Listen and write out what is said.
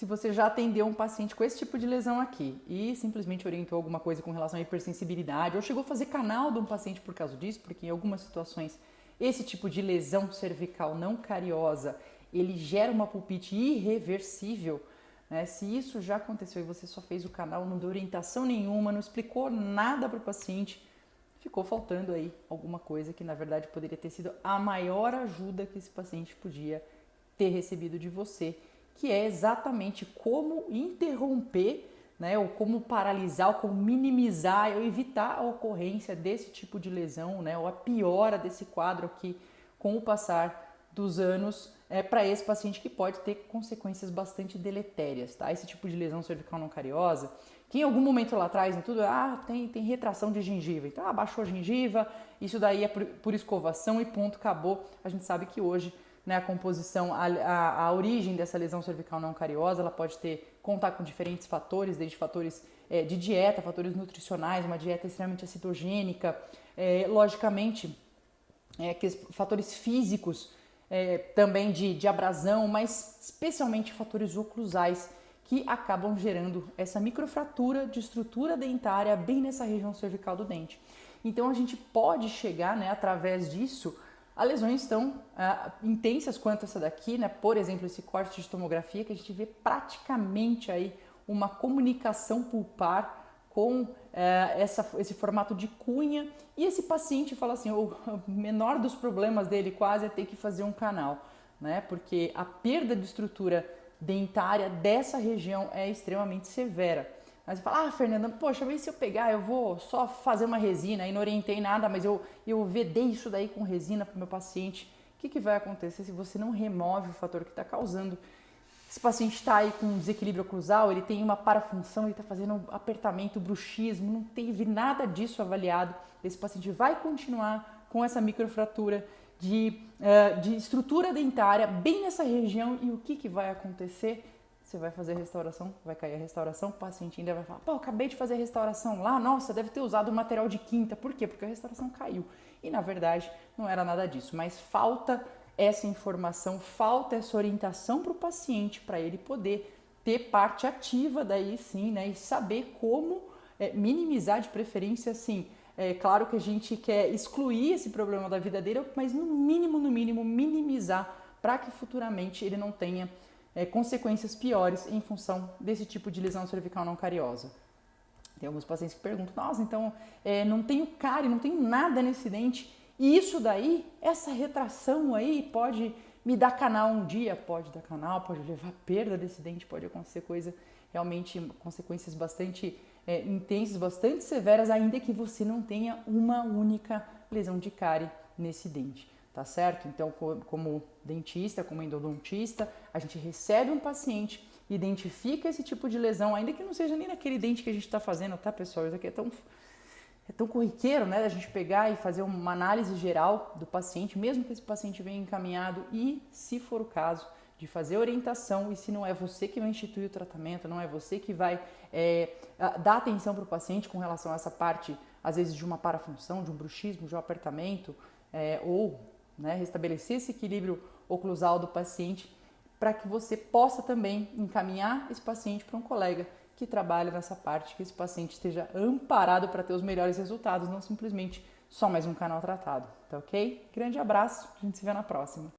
se você já atendeu um paciente com esse tipo de lesão aqui e simplesmente orientou alguma coisa com relação à hipersensibilidade ou chegou a fazer canal de um paciente por causa disso, porque em algumas situações esse tipo de lesão cervical não cariosa, ele gera uma pulpite irreversível, né? Se isso já aconteceu e você só fez o canal, não deu orientação nenhuma, não explicou nada para o paciente, ficou faltando aí alguma coisa que na verdade poderia ter sido a maior ajuda que esse paciente podia ter recebido de você, que é exatamente como interromper, né, ou como paralisar, ou como minimizar, ou evitar a ocorrência desse tipo de lesão, né, ou a piora desse quadro aqui com o passar dos anos para esse paciente, que pode ter consequências bastante deletérias, tá? Esse tipo de lesão cervical não cariosa, que em algum momento lá atrás, em tudo, tem retração de gengiva, então abaixou a gengiva, isso daí é por escovação e ponto, acabou. A gente sabe que hoje, né, a composição, a origem dessa lesão cervical não cariosa, ela pode contar com diferentes fatores, desde fatores de dieta, fatores nutricionais, uma dieta extremamente acidogênica, logicamente, fatores físicos, também de abrasão, mas especialmente fatores oclusais que acabam gerando essa microfratura de estrutura dentária bem nessa região cervical do dente. Então a gente pode chegar, né, através disso, a lesões tão intensas quanto essa daqui, né? Por exemplo, esse corte de tomografia, que a gente vê praticamente aí uma comunicação pulpar com esse formato de cunha, e esse paciente fala assim, o menor dos problemas dele quase é ter que fazer um canal, né? Porque a perda de estrutura dentária dessa região é extremamente severa. Aí você fala, Fernanda, poxa, mas se eu pegar, eu vou só fazer uma resina, aí não orientei nada, mas eu vedei isso daí com resina para o meu paciente. O que vai acontecer se você não remove o fator que está causando? Esse paciente está aí com desequilíbrio oclusal, ele tem uma parafunção, ele está fazendo um apertamento, bruxismo, não teve nada disso avaliado. Esse paciente vai continuar com essa microfratura de estrutura dentária bem nessa região, e o que vai acontecer? Você vai fazer a restauração, vai cair a restauração, o paciente ainda vai falar, pô, acabei de fazer a restauração lá, nossa, deve ter usado material de quinta. Por quê? Porque a restauração caiu. E na verdade não era nada disso, mas falta essa informação, falta essa orientação para o paciente, para ele poder ter parte ativa daí sim, né, e saber como minimizar, de preferência assim. É claro que a gente quer excluir esse problema da vida dele, mas no mínimo, minimizar, para que futuramente ele não tenha consequências piores em função desse tipo de lesão cervical não cariosa. Tem alguns pacientes que perguntam, nossa, então não tenho cárie, não tenho nada nesse dente, e isso daí, essa retração aí pode me dar canal um dia? Pode dar canal, pode levar a perda desse dente, pode acontecer consequências bastante intensas, bastante severas, ainda que você não tenha uma única lesão de cárie nesse dente. Tá certo? Então, como dentista, como endodontista, a gente recebe um paciente, identifica esse tipo de lesão, ainda que não seja nem naquele dente que a gente está fazendo, tá, pessoal? Isso aqui é tão corriqueiro, né? A gente pegar e fazer uma análise geral do paciente, mesmo que esse paciente venha encaminhado, e, se for o caso, de fazer orientação, e se não é você que vai instituir o tratamento, não é você que vai dar atenção para o paciente com relação a essa parte, às vezes, de uma parafunção, de um bruxismo, de um apertamento, ou restabelecer esse equilíbrio oclusal do paciente, para que você possa também encaminhar esse paciente para um colega que trabalha nessa parte, que esse paciente esteja amparado para ter os melhores resultados, não simplesmente só mais um canal tratado, tá ok? Grande abraço, a gente se vê na próxima.